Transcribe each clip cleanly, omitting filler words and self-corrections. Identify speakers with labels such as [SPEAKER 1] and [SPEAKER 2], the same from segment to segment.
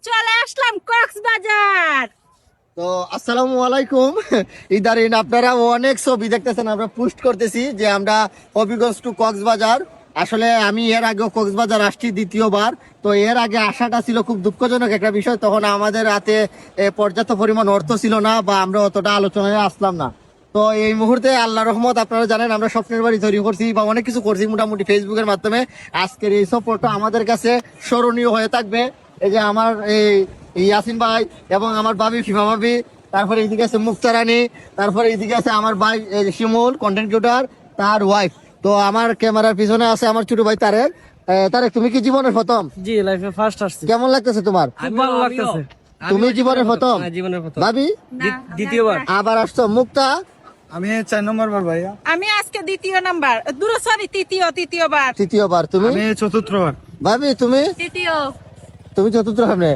[SPEAKER 1] চলে আসলাম কক্সবাজার।
[SPEAKER 2] তো আসসালামু আলাইকুম। ইদারিন আপনারা অনেক ছবি দেখতেছেন, আমরা পোস্ট করতেছি যে আমরা হবিগঞ্জ টু কক্সবাজার। আসলে আমি এর আগে কক্সবাজার আসছি দ্বিতীয়বার। তো এর আগে আসাটা ছিল খুব দুঃখজনক একটা বিষয়, তখন আমাদের হাতে পর্যাপ্ত পরিমাণ অর্থ ছিল না বা আমরা অতটা আলোচনায় আসলাম না। তো এই মুহূর্তে আল্লাহ রহমত, আপনারা জানেন আমরা স্বপ্নের বাড়ি তৈরি করছি বা অনেক কিছু করছি মোটামুটি ফেসবুকের মাধ্যমে। আজকের এই সফরটা আমাদের কাছে স্মরণীয় হয়ে থাকবে। এই যে আমার এই ইয়াসিন ভাই এবং আমার ভাবি ফিমা ভাবি, তারপরে এইদিকে আছে মুক্তা রানী, তারপরে এইদিকে আছে আমার ভাই শিমুল কন্টেন্ট ক্রিয়েটর, তার ওয়াইফ। তো আমার ক্যামেরার পিছনে আছে আমার ছোট ভাই তারেক। তারেক, তুমি কি জীবনের প্রথম?
[SPEAKER 3] জি, লাইফে ফার্স্ট আসছে।
[SPEAKER 2] কেমন লাগতেছে তোমার?
[SPEAKER 3] খুব ভালো লাগতেছে।
[SPEAKER 2] তুমি জীবনের প্রথম?
[SPEAKER 3] হ্যাঁ, জীবনের প্রথম।
[SPEAKER 2] ভাবি
[SPEAKER 3] দ্বিতীয়বার।
[SPEAKER 2] আবার আসছো। মুক্তা?
[SPEAKER 4] আমি 4 নম্বর বার ভাইয়া।
[SPEAKER 1] আমি আজকে দ্বিতীয় নাম্বার, তৃতীয়বার।
[SPEAKER 2] তৃতীয়বার। তুমি?
[SPEAKER 4] আমি চতুর্থ বার।
[SPEAKER 2] ভাবি তুমি?
[SPEAKER 1] তৃতীয়।
[SPEAKER 2] তুমি চতুর্থ সামনে।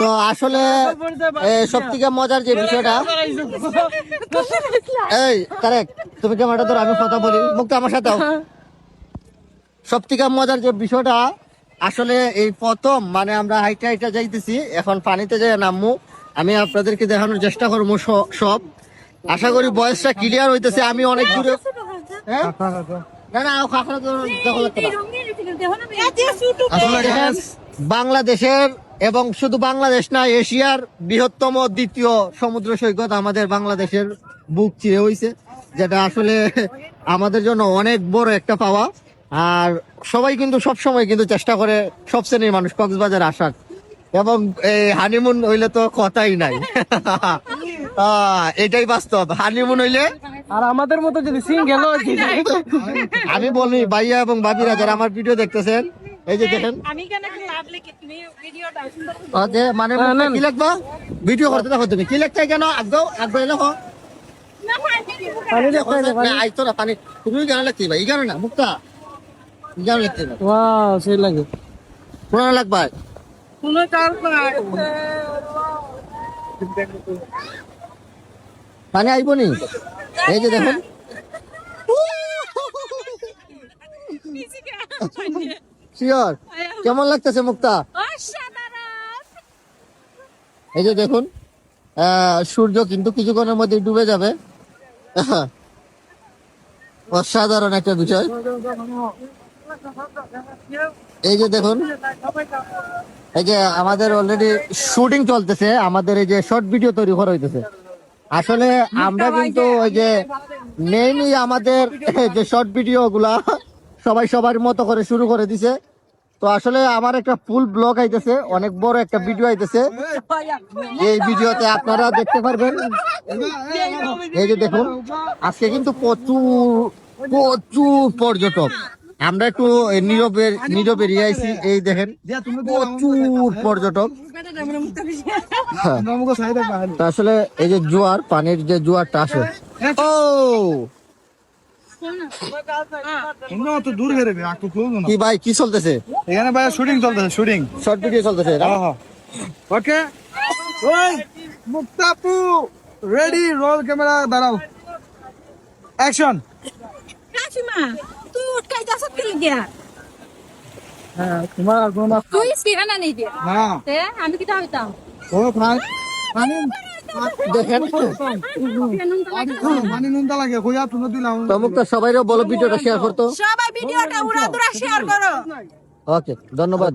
[SPEAKER 2] তো আসলে সবথেকে মজার যে বিষয়টা, এই কারেক্ট, তুমি ক্যামেরাটা ধরো, আমি কথা বলি। মুক্তা আমার সাথে। সবথেকে মজার যে বিষয়টা, আসলে এই প্রথম মানে আমরা হাইটা হাইটা যাইতেছি, এখন পানিতে যাই নামবো। আমি আপনাদেরকে দেখানোর চেষ্টা করবো সব। আশা করি বয়সটা ক্লিয়ার হইতেছে। আমি অনেক দূরে। হ্যাঁ? না না, খাখরা তো দেখা লাগতো না। আসলে দেখেন, বাংলাদেশের এবং শুধু বাংলাদেশ না, এশিয়ার বৃহত্তম দ্বিতীয় সমুদ্র সৈকত আমাদের বাংলাদেশের বুক চিরে হইছে, যেটা আসলে আমাদের জন্য অনেক বড় একটা পাওয়া। আর সবাই কিন্তু সব সময় কিন্তু চেষ্টা করে সব শ্রেণীর মানুষ কক্সবাজার আসার, এবং হানিমুন হইলে তো কথাই নাই। এটাই বাস্তব। হানিমুন হইলে,
[SPEAKER 3] আর আমাদের মতো যদি সিঙ্গেল
[SPEAKER 2] আমি বলি ভাইয়া এবং ভাবিরা যারা আমার ভিডিও দেখতেছেন, এই যে দেখেন,
[SPEAKER 1] আমি কেন লাভ লিখি, তুমি ভিডিওটা
[SPEAKER 2] মানে কি লিখবা? ভিডিও করতে দেখো, তুমি কি লিখতে কেন আগ্রহ লেখো। আইতো না পানি, তুমি কেন লিখতে ভাই? এই কারণে না মুক্তা, এই কারণে লিখতে না।
[SPEAKER 3] ওয়াও, সেই লাগে।
[SPEAKER 2] পুরানো লাগবা।
[SPEAKER 1] কোনো কাজ নাই।
[SPEAKER 2] পানি আইব নি? এই যে দেখুন, শিওর কেমন লাগতেছে মুক্তা? এই যে দেখুন, সূর্য কিন্তু কিছুক্ষণের মধ্যে ডুবে যাবে। অসাধারণ একটা বিষয়। এই যে দেখুন, এই যে আমাদের অলরেডি শুটিং চলতেছে, আমাদের এই যে শর্ট ভিডিও তৈরি করা হইতেছে। আসলে আমরা কিন্তু ওই যে মেইনলি আমাদের যে শর্ট ভিডিও গুলা সবাই সবার মতো করে শুরু করে দিছে। তো আসলে আমার একটা ফুল ব্লগ আইতেছে, অনেক বড় একটা ভিডিও আইতেছে, এই ভিডিওতে আপনারা দেখতে পারবেন। এই যে দেখুন, আজকে কিন্তু প্রচুর পর্যটক। আমরা একটু নীরবে আইছি। এই দেখেন, প্রচুর পর্যটক। তো আসলে এই যে জোয়ার, পানির যে জোয়ারটা আসে, ও
[SPEAKER 4] তো দূর হেরে
[SPEAKER 2] কি ভাই, কি চলতেছে
[SPEAKER 4] এখানে ভাই? শুটিং চলতেছে, শুটিং
[SPEAKER 2] শর্ট ভিডিও চলতেছে।
[SPEAKER 4] ওকে, ওই মুক্তাপু রেডি, রোল ক্যামেরা, দাঁড়াও, অ্যাকশন।
[SPEAKER 1] কাশিমা, তুই উঠকাই যাস কি লাগিয়া?
[SPEAKER 4] হ্যাঁ, তোমার কোনো
[SPEAKER 1] তুই স্পিরা না নেই দিয়া।
[SPEAKER 4] না,
[SPEAKER 1] তে আমি কি হইতাম?
[SPEAKER 4] ও ভাই পানি
[SPEAKER 2] দেখেন,
[SPEAKER 4] পানি নুনটা লাগে, কইয়া তুমি দিলাম।
[SPEAKER 2] তো মুক্তা সবাইরও বলো ভিডিওটা শেয়ার করতো।
[SPEAKER 1] সবাই ভিডিওটা উড়াদুরা শেয়ার করো।
[SPEAKER 2] ওকে, ধন্যবাদ।